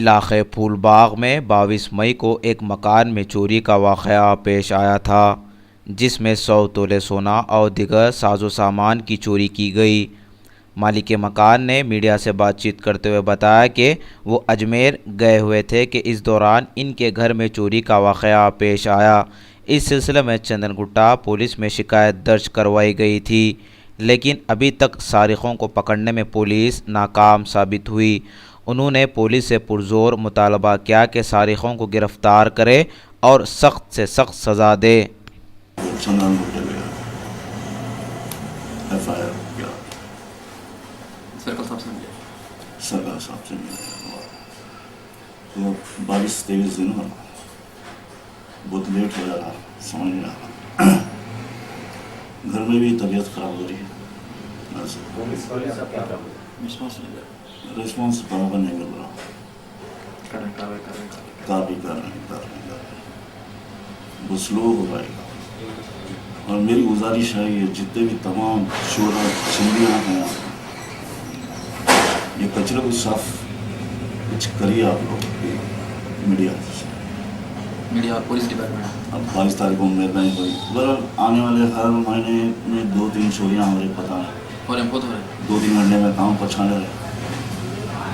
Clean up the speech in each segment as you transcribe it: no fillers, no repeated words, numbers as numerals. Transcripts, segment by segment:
इलाके फूलबाग में 22 मई को एक मकान में चोरी का वाक़या पेश आया था, जिसमें 100 तोले सोना और दीगर साजो सामान की चोरी की गई। मालिक मकान ने मीडिया से बातचीत करते हुए बताया कि वो अजमेर गए हुए थे कि इस दौरान इनके घर में चोरी का वाक़या पेश आया। इस सिलसिले में चंदनगुट्टा पुलिस में शिकायत दर्ज करवाई गई थी, लेकिन अभी तक सारिकों को पकड़ने में पुलिस नाकाम साबित हुई। उन्होंने पुलिस से पुरजोर मुतालबा किया कि सारिकों को गिरफ्तार करे और सख्त से सख्त सज़ा दे। सरकार साहब से तो 22-23 दिन हो बहुत लेट हो जा रहा, समझ नहीं रहा। घर में भी तबीयत खराब हो रही है, रिस्पॉन्स बराबर नहीं मिल रहा। कार्रवाई कर रहे हैं, वो स्लो हो पाएगा। और मेरी गुजारिश है, ये जितने भी तमाम शोरा चिंदियाँ हैं, ये कचरे को साफ कुछ करिए आप लोग, मीडिया और पुलिस डिपार्टमेंट। अब 22 तारीख को मेहरबानी हुई, बहरहाल आने वाले हर महीने में 2-3 चोरियाँ हमारे पता है, और हमको तो है 2-3 घंटे में काम पछाने रहे।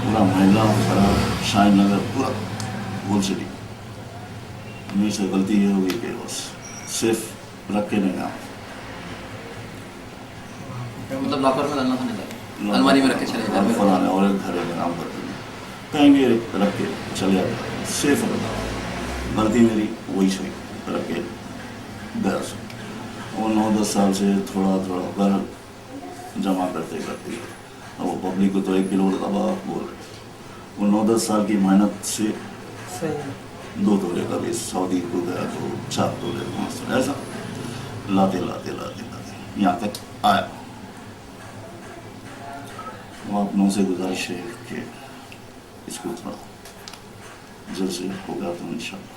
पूरा महिला खराब, शाहीन नगर, पूरा होल सिटी। मेरी से गलती ये हो गई कि बस सिर्फ रख के नहीं आया, मतलब लॉकर में डालना था, नहीं अलमारी में रख के चले जाते फलाने और एक घर में काम करते हैं, कहीं भी रख के चले जाते, सेफ रखा। गलती मेरी वही से रख के गया। और 9-10 साल से थोड़ा थोड़ा कर जमा करते करते, अब वो पब्लिक को तो 1 किलो दबा बोल रहे। वो 9-10 साल की मेहनत से 2 तोले का भी सऊदी को गया, तो 4 तोले वहाँ से ऐसा लाते लाते लाते लाते यहाँ तक आया। आप लोगों से गुजारिश है कि इसको थोड़ा जल्द से होगा तो इंशाल्लाह।